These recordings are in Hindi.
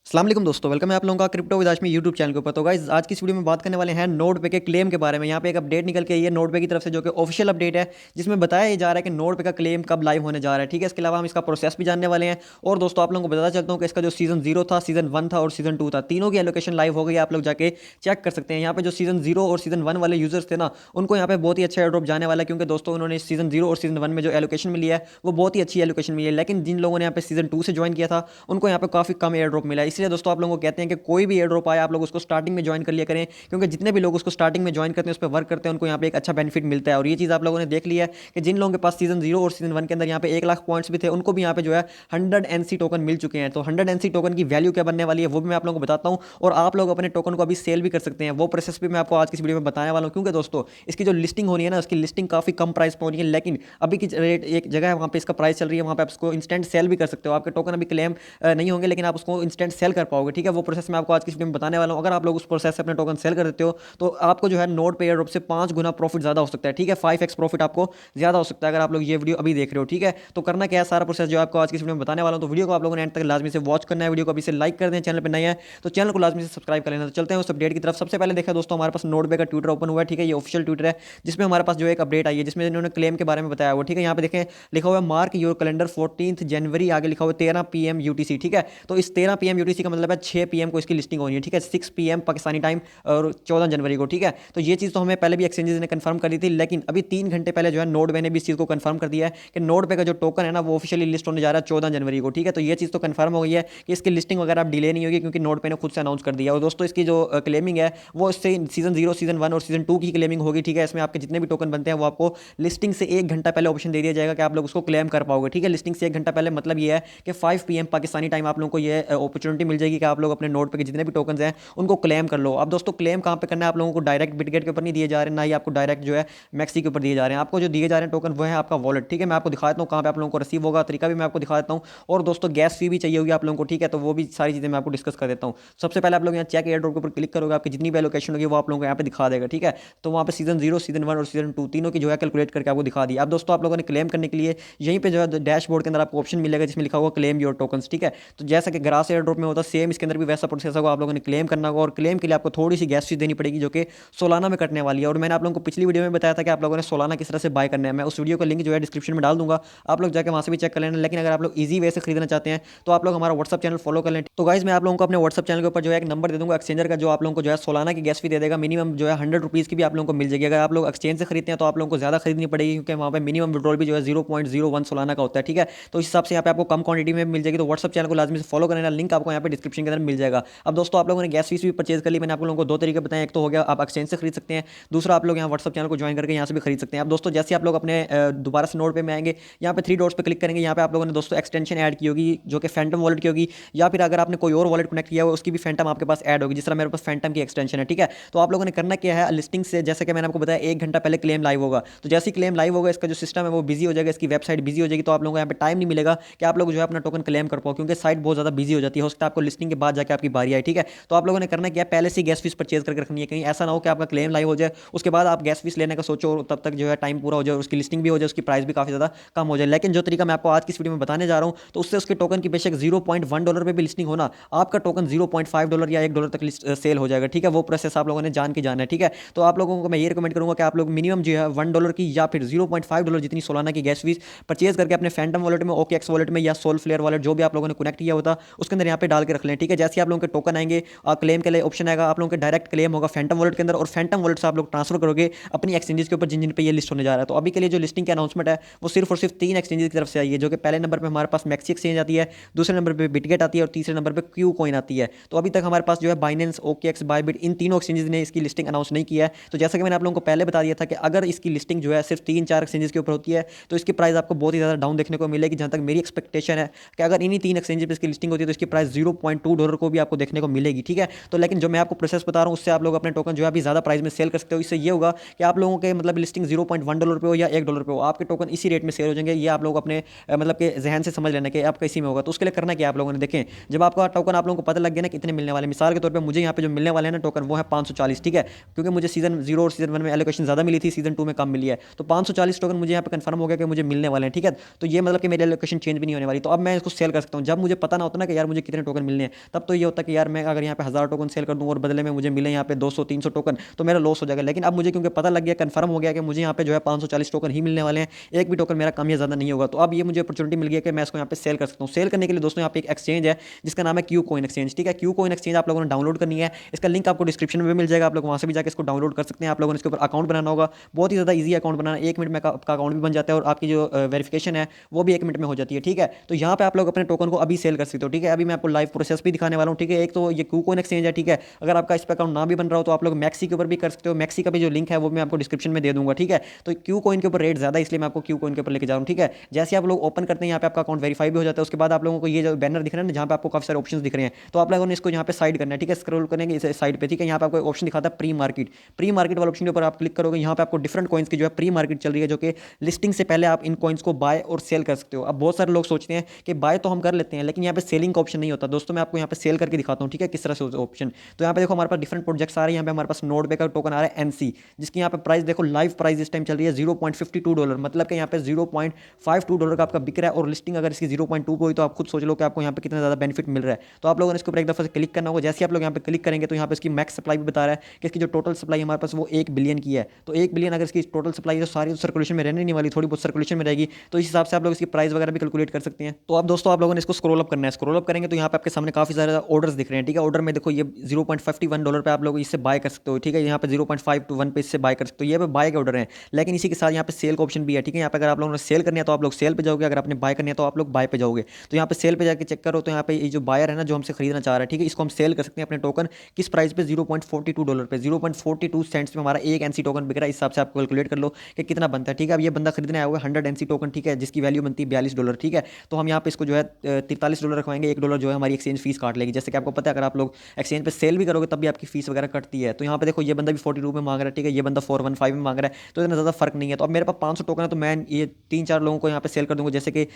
अस्सलाम वालेकुम दोस्तों, वेलकम है आप लोगों का क्रिप्टो विदाश में यूट्यूब चैनल के ऊपर। तो गाइस आज की इस वीडियो में बात करने वाले हैं नोड पे के क्लेम के बारे में। यहाँ पे एक अपडेट निकल के आई है नोड पे की तरफ से, जो कि ऑफिशियल अपडेट है, जिसमें बताया जा रहा है कि नोड पे का क्लेम कब लाइव होने जा रहा है। ठीक है, इसके अलावा हम इसका प्रोसेस भी जानने वाले हैं। और दोस्तों आप लोगों को बताता चलता हूँ कि इसका जो सीजन 0 था, सीजन 1 था और सीजन 2 था, तीनों की एलोकेशन लाइव हो गई है। आप लोग जाके चेक कर सकते हैं। यहाँ पे जो सीजन 0 और सीजन 1 वाले यूजर्स थे ना, उनको यहाँ पे बहुत ही अच्छा एयर ड्रॉप जाने वाला है, क्योंकि दोस्तों उन्होंने सीजन 0 और सीजन 1 में जो एलोकेशन मिली है वो बहुत ही अच्छी एलोकेशन मिली है। लेकिन जिन लोगों ने यहाँ पे सीजन 2 से ज्वाइन किया था, उनको यहाँ पे काफी कम एयर ड्रॉप मिला है। इसलिए दोस्तों आप लोगों को कहते हैं कि कोई भी एयर ड्रॉप आए, आप लोग उसको स्टार्टिंग में ज्वाइन कर लिया करें, क्योंकि जितने भी लोग उसको स्टार्टिंग में ज्वाइन करते हैं, उस पर वर्क करते हैं, उनको यहाँ पे एक अच्छा बेनिफिट मिलता है। और ये चीज़ आप लोगों ने देख लिया है कि जिन लोगों के पास सीजन 0 और सीजन 1 के अंदर यहाँ पे 1 लाख पॉइंट्स भी थे, उनको भी यहाँ पे जो है 100 एनसी टोकन मिल चुके हैं। तो 100 एनसी टोकन की वैल्यू क्या बनने वाली है वो भी मैं आप लोगों को बताता हूँ, और आप लोग अपने टोकन को अभी सेल भी कर सकते हैं। वो प्रोसेस भी मैं आपको आज की इस वीडियो में बताने वाला हूँ, क्योंकि दोस्तों इसकी जो लिस्टिंग होनी है ना, उसकी लिस्टिंग काफी कम प्राइस पर होनी है। लेकिन अभी की रेट एक जगह है, वहाँ पे इसका प्राइस चल रही है, वहाँ पे आप इसको इंस्टेंट सेल भी कर सकते हो। आपके टोकन अभी क्लेम नहीं होंगे, लेकिन आप उसको इंस्टेंट सेल कर पाओगे। ठीक है, वो प्रोसेस मैं आपको आज की वीडियो में बताने वाला हूँ। अगर आप लोग उस प्रोसेस से अपने टोकन सेल कर देते हो, तो आपको जो है नोड पे एयर ड्रॉप से 5 गुना प्रॉफिट ज्यादा हो सकता है। ठीक है, 5x प्रॉफिट आपको ज्यादा हो सकता है अगर आप लोग ये वीडियो अभी देख रहे हो। ठीक है, तो करना क्या है, सारा प्रोसेस जो आपको आज की इस वीडियो में बताने वाला हूँ, तो वीडियो को आप लोगों ने एंड तक लाजमी से वॉच करना है। वीडियो को अभी से लाइक कर दें, चैनल पर नए हैं तो चैनल को लाजमी से सब्सक्राइब कर लेना। तो चलते हैं उस अपडेट की तरफ। सबसे पहले देखा दोस्तों, हमारे पास नोड पे का ट्विटर ओपन हुआ है। ठीक है, ये ऑफिशियल ट्विटर है, जिसमें हमारे पास जो एक अपडेट आई है, जिसमें इन्होंने क्लेम के बारे में बताया हुआ। ठीक है, यहाँ पे देखें लिखा हुआ है मार्क योर कैलेंडर 14 जनवरी, आगे लिखा हुआ है 13 PM UTC। ठीक है, तो इस 13 PM UTC का मतलब है 6 PM को इसकी लिस्टिंग होनी है। ठीक है, 6 PM पाकिस्तानी टाइम और 14 जनवरी को। ठीक है, तो ये चीज़ तो हमें पहले भी एक्सचेंजेस ने कंफर्म करी थी, लेकिन अभी 3 घंटे पहले जो है नोड पे ने भी इस चीज़ को कंफर्म कर दिया है कि नोड पे का जो टोकन है ना, वो ऑफिशियली लिस्ट होने जा रहा है 14 जनवरी को। ठीक है, तो ये चीज़ तो कंफर्म हो गई है कि इसकी लिस्टिंग वगैरह अब डिले नहीं होगी, क्योंकि नोड पे ने खुद से अनाउंस कर दिया। और दोस्तों इसकी जो क्लेमिंग है वो इससे सीजन 0, सीजन 1 और सीजन 2 की क्लेमिंग होगी। ठीक है, इसमें आपके जितने भी टोकन बनते हैं वो आपको लिस्टिंग से 1 घंटा पहले ऑप्शन दे दिया जाएगा कि आप लोग उसको क्लेम कर पाओगे। ठीक है, लिस्टिंग से 1 घंटा पहले मतलब ये है कि 5 PM पाकिस्तानी टाइम आप लोगों को ये अपॉर्चुनिटी मिल जाएगी कि आप लोग अपने नोड पे के जितने भी टोकन हैं उनको क्लेम कर लो। अब दोस्तों क्लेम कहाँ पे करना है, आप लोगों को डायरेक्ट बिटगेट के ऊपर नहीं दिए जा रहे, ना ही आपको डायरेक्ट जो है मैक्सी के ऊपर दिए जा रहे हैं। आपको जो दिए जा रहे हैं टोकन वो है आपका वॉलेट। ठीक है, मैं आपको दिखा देता हूँ कहाँ पे आप लोगों को रिसीव होगा, तरीका भी मैं आपको दिखा देता हूँ। और दोस्तों गैस फी भी चाहिए होगी आप लोगों को। ठीक है, तो वो भी सारी चीज़ें मैं आपको डिस्कस कर देता हूँ। सबसे पहले आप लोग यहाँ चेक एयर ड्रॉप के ऊपर क्लिक करोगे, आपकी जितनी भी एलोकेशन होगी वो आप लोगों को यहाँ पे दिखा देगा। ठीक है, तो वहाँ पे सीजन 0, सीजन 1 और सीजन 2 तीनों की जो है कैलकुलेट करके आपको दिखा दिया। अब दोस्तों आप लोगों ने क्लेम करने के लिए यहीं पे जो है डैशबोर्ड के अंदर आपको ऑप्शन मिलेगा जिसमें लिखा होगा क्लेम योर टोकन्स। ठीक है, तो जैसा कि ग्रास एयर ड्रॉप में होता है, सेम इसके अंदर भी वैसा प्रोसेस होगा। आप लोगों ने क्लेम करना होगा, और क्लेम के लिए आपको थोड़ी सी गैस फीस देनी पड़ेगी, जो कि सोलाना में कटने वाली है। और मैंने आप लोगों को पिछली वीडियो में बताया था कि आप लोगों ने सोलाना किस तरह से बाय करना है। मैं उस वीडियो का लिंक जो है डिस्क्रिप्शन में डाल दूंगा, आप लोग जाकर वहाँ से भी चेक कर लेना। लेकिन अगर आप लोग ईजी वे से खरीदना चाहते हैं तो आप लोग हमारा व्हाट्सअप चैनल फॉलो कर लें। तो गाइज मैं आप लोगों को अपने व्हाट्सअप चैनल के ऊपर जो है एक नंबर दे दूंगा एक्सचेंजर का, जो आप लोगों को जो है सोलाना की गैस फी दे देगा। मिनिमम जो है 100 रुपीज़ की भी आप लोगों को मिल जाएगी। अगर आप लोग एक्सचेंज से खरीदते हैं तो आप लोगों को ज़्यादा खरीदनी पड़ेगी, क्योंकि वहाँ पे मिनिमम विड्रॉल भी जो है 0.01 सोलाना का होता है। ठीक है, तो इस हिसाब से यहाँ पे आपको कम क्वांटिटी में मिल जाएगी। तो व्हाट्सअप चैनल को लाजमी से फॉलो करना, लिंक आपको यहाँ पे डिस्क्रिप्शन के अंदर मिल जाएगा। अब दोस्तों आप लोगों ने गैस फीस भी परचेज कर ली। मैंने आप लोगों को दो तरीके बताए, एक तो हो गया आप एक्सचेंज से खरीद सकते हैं, दूसरा आप लोग यहाँ व्हाट्सअप चैनल को ज्वाइन करके यहाँ से भी खरीद सकते हैं। अब दोस्तों जैसे आप लोग अपने दोबारा से नोड पे में आएंगे, यहाँ पे 3 डॉट्स पे क्लिक करेंगे, यहाँ पे आप लोगों ने दोस्तों एक्सटेंशन ऐड की होगी जो कि फैंटम वॉलेट की होगी, या फिर अगर आपने कोई और वॉलेट कनेक्ट किया हो उसकी भी फैंटम आपके पास ऐड होगी, जिस तरह मेरे पास फैंटम की एक्सटेंशन है। ठीक है, तो आप लोगों ने करना क्या है, लिस्टिंग से जैसे कि मैंने आपको बताया 1 घंटा पहले क्लेम लाइव होगा। तो जैसे ही क्लेम लाइव होगा, इसका जो सिस्टम है वो बिजी हो जाएगा, इसकी वेबसाइट बिजी हो जाएगी। तो आप लोगों को यहाँ पे टाइम नहीं मिलेगा कि आप लोग जो है अपना टोकन क्लेम कर पाओ, क्योंकि साइट बहुत ज़्यादा बिजी हो जाती है। हो सकता है आपको लिस्टिंग के बाद जाकर आपकी बारी आए। ठीक है, तो आप लोगों ने करना क्या है, पहले से गैस फीस परचेज करके रखनी है, कहीं ऐसा ना हो कि आपका क्लेम लाइव हो जाए उसके बाद आप गैस फीस लेने का सोचो और तब तक जो है टाइम पूरा हो जाए, उसकी लिस्टिंग भी हो जाए, उसकी प्राइस भी काफ़ी ज़्यादा कम हो जाए। लेकिन जो तरीका मैं आपको आज की इस वीडियो में बताने जा रहा हूँ, तो उससे उसके टोकन की बेशक $0.1 पे भी लिस्टिंग होना, आपका टोकन $0.5 या $1 तक सेल हो जाएगा। ठीक है, वो प्रोसेस आप लोगों ने जान के जाना है। ठीक है, तो आप लोगों को मैं ये रिकमेंड करूंगा कि आप लोग मिनिमम जो है $1 की या फिर $0.5 जितनी सोलाना की गैस फीस परचेज करके अपने फैंटम वॉलेट में, OKX वॉलेट में या सोल फ्लेयर वॉलेट जो भी आप लोगों ने कनेक्ट किया होता उसके अंदर यहाँ पे डाल के रख लें। ठीक है, जैसे आप लोगों के टोकन आएंगे, क्लेम के लिए ऑप्शन आएगा, आप लोगों के डायरेक्ट क्लेम होगा फैंटम वॉलेट के अंदर, और फैंटम वॉलेट से आप लोग ट्रांसफर करोगे अपनी एक्सचेंजेस के ऊपर जिन जिन पे ये लिस्ट होने जा रहा है। तो अभी के लिए जो लिस्टिंग की अनाउंसमेंट है वो सिर्फ और सिर्फ 3 एक्सचेंजेस की तरफ से आई है, जो कि पहले नंबर पर हमारे पास मैक्सी एक्सचेंज आती है, दूसरे नंबर पर बिटगेट आती है, और तीसरे नंबर पर क्यू कॉइन आती है। तो अभी तक हमारे पास जो है बाइनेंस, OKX, बायबिट, इन तीनों एक्सचेंजेस ने इसकी लिस्टिंग अनाउंस नहीं किया है। तो जैसा कि मैंने आप लोगों को पहले बता दिया था कि अगर इसकी लिस्टिंग जो है सिर्फ 3-4 एक्सचेंजेस के ऊपर होती है तो इसकी प्राइस आपको बहुत ही ज़्यादा डाउन देखने को मिलेगी। जहाँ तक मेरी एक्सपेक्टेशन है कि अगर इन्हीं 3 एक्सचेंजेस पर इसकी लिस्टिंग होती है तो इसकी प्राइस $0.2 को भी आपको देखने को मिलेगी। ठीक है, तो लेकिन जो मैं आपको प्रोसेस बता रहा हूँ उससे आप लोग अपने टोकन जो है अभी ज़्यादा प्राइस में सेल कर सकते हो। इससे ये होगा कि आप लोगों के मतलब लिस्टिंग $0.1 पे हो या $1 पे हो, आपके टोकन इसी रेट में सेल हो जाएंगे। ये आप लोग अपने मतलब के जहन से समझ लेना कि आपका इसी में होगा। तो उसके लिए करना क्या आप लोगों ने, देखें जब आपका टोकन आप लोगों को पता लग गया ना कितने मिलने वाले, मिसाल के तौर पे मुझे यहाँ पे जो मिलने वाले हैं ना टोकन वो है 540। ठीक है, क्योंकि मुझे सीजन 0 और सीजन 1 में एलोकेशन ज़्यादा मिली थी, सीजन 2 में कम मिली है, तो 540 टोकन मुझे यहाँ पे कंफर्म हो गया कि मुझे मिलने वाले हैं। ठीक है, तो ये मतलब कि मेरी एलोकेशन चेंज भी नहीं होने वाली। तो अब मैं इसको सेल कर सकता हूँ। जब मुझे पता ना होता ना कि यार मुझे कितने टोकन टोकन मिलने हैं, तब तो ये होता है कि यार मैं अगर यहाँ पे 1000 टोकन सेल कर दूँ और बदले में मुझे मिले यहाँ पे 200-300 टोकन, तो मेरा लॉस हो जाएगा। लेकिन अब मुझे क्योंकि पता लग गया, कन्फर्म हो गया कि मुझे यहाँ पे जो है 540 टोकन ही मिलने वाले हैं, एक भी टोकन मेरा कम या ज़्यादा नहीं होगा। तो अब ये मुझे अपॉर्चुनिटी मिल गई कि मैं इसको यहाँ पे सेल कर सकता हूँ। सेल करने के लिए दोस्तों यहाँ पे एक एक्सचेंज है जिसका नाम है क्यू कॉइन एक्सचेंज, ठीक है। क्यू कॉइन एक्सचेंज आप लोगों ने डाउनलोड करनी है, इसका लिंक आपको डिस्क्रिप्शन में भी मिल जाएगा, आप लोग वहाँ से भी जाकर इसको डाउनलोड कर सकते हैं। आप लोगों ने इसके ऊपर अकाउंट बनाना होगा, बहुत ही ज़्यादा ईजी अकाउंट बनाना, 1 मिनट में आपका अकाउंट भी बन जाता है और आपकी जो वेरिफिकेशन है वो भी 1 मिनट में हो जाती है, ठीक है। तो यहाँ पे आप लोग अपने टोकन को अभी सेल कर सकते हो, ठीक है। अभी मैं आपको लाइव प्रोसेस भी दिखाने वाला हूँ, ठीक है। एक तो ये कूकॉइन एक्सचेंज है, ठीक है। अगर आपका इस पर अकाउंट ना भी बन रहा हो तो आप लोग मैक्सी के ऊपर भी कर सकते हो, मैक्सी का भी जो लिंक है वो मैं आपको डिस्क्रिप्शन में दे दूंगा, ठीक है। तो क्यू कॉइन के ऊपर रेट ज़्यादा, इसलिए मैं आपको क्यू कॉइन के ऊपर लेके जा रहा हूँ, ठीक है। जैसे आप लोग ओपन करते हैं यहाँ पे आपका अकाउंट वेरीफाई भी हो जाता है, उसके बाद आप लोगों को ये जो बैनर दिख रहा है ना, जहाँ पे आपको काफी सारे ऑप्शन दिख रहे हैं, तो आप लोगों ने इसको यहाँ पे साइड करना है, ठीक है। स्क्रॉल करेंगे इस साइड पे, ठीक है। यहाँ पे आपको ऑप्शन दिखाता है प्री मार्केट, प्री मार्केट वाले ऑप्शन के ऊपर आप क्लिक करोगे, यहाँ पे आपको डिफरेंट कॉइन्स की जो है प्री मार्केट चल रही है, जो कि लिस्टिंग से पहले आप इन कॉइन्स को बाय और सेल कर सकते हो। अब बहुत सारे लोग सोचते हैं कि बाय तो हम कर लेते हैं, लेकिन यहाँ पे सेलिंग का ऑप्शन नहीं होता दोस्तों। मैं आपको यहाँ पे सेल करके दिखाता हूँ, ठीक है, किस तरह से ऑप्शन। तो यहाँ पे देखो हमारे पास डिफरेंट प्रोजेक्ट्स आ रहे हैं, यहाँ पे हमारे पास नोड पे का टोकन आ रहा है एनसी, जिसकी यहाँ पे प्राइस देखो, लाइव प्राइस इस टाइम चल रही है $0.52, मतलब कि यहाँ पे $0.52 का आपका बिक रहा है, और लिस्टिंग अगर इसकी 0.2 को हुई तो आप खुद सोच लो कि आपको यहाँ पे कितना ज़्यादा बेनिफिट मिल रहा है। तो आप लोगों ने इसके ऊपर एक दफ़ा से क्लिक करना होगा। जैसे आप लोग यहाँ पे क्लिक करेंगे तो यहाँ पे इसकी मैक्स सप्लाई भी बता रहा है कि इसकी जो टोटल सप्लाई हमारे पास वो 1 बिलियन की है। तो 1 बिलियन अगर इसकी टोटल सप्लाई है तो सारी सर्कुलेशन में रहने नहीं वाली, थोड़ी बहुत सर्कुलेशन में रहेगी, तो इस हिसाब से आप लोग इसकी प्राइस वगैरह भी कैलकुलेट कर सकते हैं। तो आप दोस्तों आप लोगों ने इसको स्क्रॉल अप करना है, स्क्रॉल अप करेंगे तो यहाँ पे आपके सामने काफी सारे ऑर्डर्स दिख रहे हैं, ठीक है। ऑर्डर में देखो ये $0.51 पे आप लोग इससे बाय कर सकते हो, ठीक है। यहाँ पे 0.5 to 1 पे इससे बाय कर सकते हो, ये पे बाय के ऑर्डर हैं। लेकिन इसी के साथ यहाँ पे सेल का ऑप्शन भी है, ठीक है। यहाँ पे अगर आप लोगों ने सेल करनी है तो आप लोग सेल पे जाओगे, अगर आपने बाय करनी है तो आप लोग बाय पे जाओगे। तो यहाँ पे सेल पे जाके चेक करो तो यहाँ पे ये जो बायर है ना, जो हमसे खरीदना चाह रहा है, ठीक है, इसको हम सेल कर सकते हैं अपने टोकन किस प्राइस पे, $0.42 पे, 0.42 सेंट्स में हमारा एक एनसी टोकन बिक रहा है। इस हिसाब से आप कैलकुलेट कर लो कि कितना बनता है, ठीक है। अब ये बंदा खरीदने आया होगा 100 एनसी टोकन, ठीक है, जिसकी वैल्यू बनती है $42, ठीक है। तो हम यहाँ पे इसको जो है $43 रखवाएंगे, $1 जो है हमारी एक्सचेंज फीस काट लेगी। जैसे कि आपको पता है अगर आप लोग एक्सचेंज पे सेल भी करोगे तब भी आपकी फीस वगैरह कटती है। तो यहाँ पे देखो ये बंदा भी 42 में मांग रहा है, ठीक है, ये बंदा 415 में मांग रहा है, तो इतना ज़्यादा फर्क नहीं है। तो अब मेरे पास 500 टोकन है तो मैं ये 3-4 लोगों को यहाँ पे सेल कर दूंगा। जैसे कि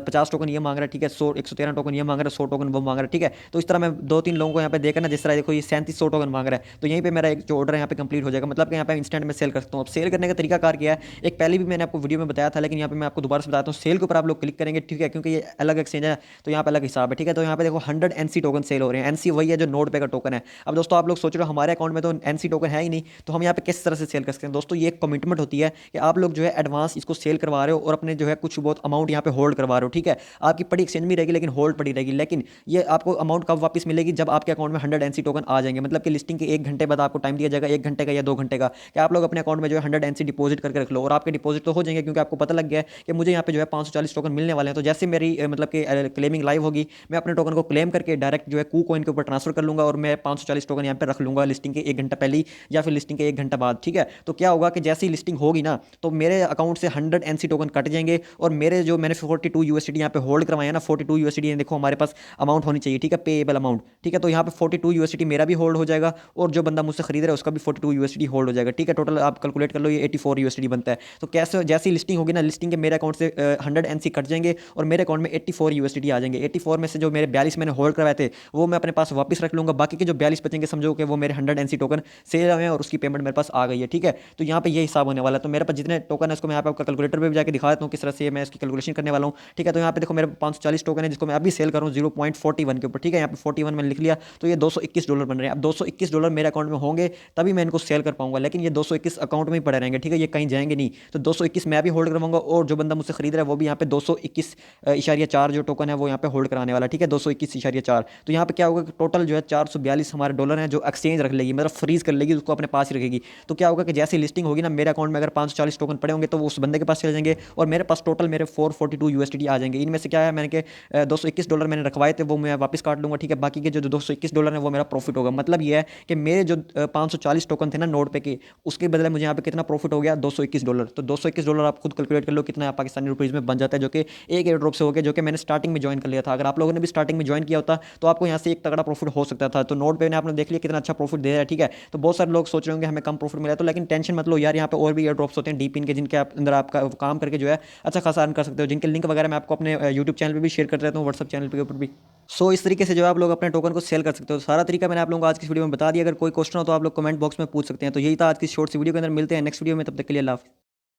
50 टोकन ये मांग रहा है, ठीक है, 113 टोकन ये मांग रहा है, 100 टोकन वो मांग रहा है, ठीक है। तो इस तरह मैं 2-3 लोगों को यहाँ पे देकर ना, जिस तरह देखो ये 3700 टोकन मांग रहा है, तो यहीं पे मेरा एक जो ऑर्डर है यहाँ पे कंप्लीट हो जाएगा, मतलब कि यहाँ पे इंस्टेंट में सेल कर सकता हूँ। अब सेल करने का तरीका कार क्या है, एक पहले भी मैंने आपको वीडियो में बताया था, लेकिन यहाँ पे मैं आपको दोबारा से बताता हूँ। सेल के ऊपर आप लोग क्लिक करेंगे, ठीक है, क्योंकि ये अलग एक्सचेंज है तो यहाँ पे अलग हिसाब है, ठीक है। तो यहाँ पे देखो 100 एनसी टोकन सेल हो रहे हैं, एनसी वही है जो नोड पे का टोकन है। अब दोस्तों आप लोग सोच रहे हो हमारे अकाउंट में तो एनसी टोकन है ही नहीं, तो हम यहाँ पे किस तरह से सेल कर सकते हैं दोस्तों। ये एक कमिटमेंट होती है कि आप लोग जो है एडवांस इसको सेल करवा रहे हो और अपने जो है कुछ बहुत अमाउंट यहाँ पे होल्ड करवा रहे हो, ठीक है। आपकी पड़ी एक्सचेंज में रहेगी लेकिन होल्ड पड़ी रहेगी, लेकिन ये आपको अमाउंट कब वापस मिलेगी, जब आपके अकाउंट में 100 एनसी टोकन आ जाएंगे, मतलब कि लिस्टिंग के 1 घंटे बाद आपको टाइम दिया जाएगा, 1 घंटे का या 2 घंटे का, कि आप लोग अपने अकाउंट में जो है 100 एनसी डिपॉजिट करके रख लो, और आपके डिपॉजिट तो हो जाएंगे क्योंकि आपको पता लग गया है कि मुझे यहाँ पे जो है 540 टोकन मिलने वाले हैं। तो जैसे मेरी मतलब कि क्लेमिंग लाइव होगी, मैं अपने टोकन को क्लेम करके डायरेक्ट जो है कू कॉइन के ऊपर ट्रांसफर कर लूंगा और मैं 540 टोकन यहाँ पे रख लूंगा लिस्टिंग के 1 घंटा पहले या फिर लिस्टिंग के 1 घंटा बाद, ठीक है। तो क्या होगा कि जैसे ही लिस्टिंग होगी ना, तो मेरे अकाउंट से 100 एनसी टोकन कट जाएंगे, और मेरे जो मैंने 42 यूएसडी यहाँ पे होल्ड करवाया ना, 42 यूएसडी देखो हमारे पास अमाउंट होनी चाहिए, ठीक है, पेएबल अमाउंट, ठीक है। तो यहाँ पे 42 यूएसडी मेरा भी होल्ड हो जाएगा, और जो बंदा मुझसे खरीद रहा है उसका भी 42 यूएसडी होल्ड हो जाएगा, ठीक है। टोटल आप कैलकुलेट कर लो, ये 84 यूएसडी बनता है। तो कैसे जैसी लिस्टिंग होगी ना, लिस्टिंग के मेरे अकाउंट से 100 एनसी कट जाएंगे और मेरे अकाउंट में 84 यूएसडी आ जाएंगे। 84 में से जो मेरे 42 मैंने होल्ड करवाए थे वो मैं अपने पास वापस रख लूंगा, बाकी के जो 42 बचेंगे समझो कि वो मेरे 100 एनसी टोकन सेल हुए हैं और उसकी पेमेंट मेरे पास आ गई है, ठीक है। तो यहाँ पे ये हिसाब होने वाला है। तो मेरे पास जितने टोकन है उसको मैं यहाँ पे आपका कैलकुलेटर पे भी जाकर दिखा देता हूँ किस तरह से मैं इसकी कैलकुलेशन करने वाला हूँ, ठीक है। तो यहाँ पे देखो मेरे 540 टोकन है जिसको मैं अभी सेल करूँ 0.41 के ऊपर, ठीक है। यहाँ पे 41 मैंने लिख लिया, तो ये $221 बन रहे हैं। अब $221 मेरे अकाउंट में होंगे तभी मैं इनको सेल कर पाऊंगा, लेकिन ये 221 अकाउंट में ही पड़े रहेंगे, ठीक है, ये कहीं जाएंगे नहीं। तो 221 मैं भी होल्ड करवाऊंगा, और जो बंदा मुझसे खरीद रहा है वो भी यहाँ पे 221.4 जो टोकन है वो यहाँ पे होल्ड कराने वाला, ठीक है, 221.4। तो यहाँ पे क्या होगा कि टोटल जो है 442 हमारे डॉलर हैं जो एक्सचेंज रख लेगी, मतलब फ्रीज कर लेगी, उसको अपने पास ही रखेगी। तो क्या होगा कि जैसे लिस्टिंग होगी ना, मेरे अकाउंट में अगर 540 टोकन पड़े होंगे तो वो उस बंदे के पास चले जाएंगे, और मेरे पास टोटल मेरे 442 यूएसडी आ जाएंगे। इनमें से क्या है, मैंने के $221 मैंने रखवाए थे वो मैं वापस काट लूंगा, ठीक है। बाकी के जो $221 है वो मेरा प्रॉफिट होगा। मतलब ये है कि मेरे जो 540 टोकन थे ना नोड पे के, उसके बदले मुझे यहाँ पे कितना प्रॉफिट हो गया, $221। तो $221 आप खुद कैलकुलेट कर लो कितना पाकिस्तानी रुपीज़ में बन जाता है, जो कि एक एयर ड्रॉप से हो गया, जो कि मैंने स्टार्टिंग में ज्वाइन कर लिया था। अगर आप लोगों ने भी स्टार्टिंग में ज्वाइन किया होता तो आपको यहाँ से एक तगड़ा प्रॉफिट हो सकता था। तो नोड पे ने आपने देख लिया कितना अच्छा प्रॉफिट दे रहा है, ठीक है। तो बहुत सारे लोग सोच रहे होंगे हमें कम प्रॉफिट मिला, तो लेकिन टेंशन मत लो यार, यहाँ पे और भी एयर ड्रॉप्स होते हैं डीप इन के, जिनके अंदर आपका काम करके जो है अच्छा खासा अर्न कर सकते हो, जिनके लिंक वगैरह मैं आपको अपने यूट्यूब चैनल पर भी शेयर कर देता हूँ, व्हाट्सअप चैनल के ऊपर भी। सो इस तरीके से जो आप लोग अपने टोकन को सेल कर सकते हो। सारा तरीका मैंने आप लोगों को आज की वीडियो में बता दिया। अगर कोई क्वेश्चन हो तो आप लोग कमेंट बॉक्स में पूछ सकते हैं। तो यही था आज की शॉर्ट सी वीडियो के अंदर। मिलते हैं नेक्स्ट वीडियो में, तब तक के लिए अल्लाह हाफ़िज़।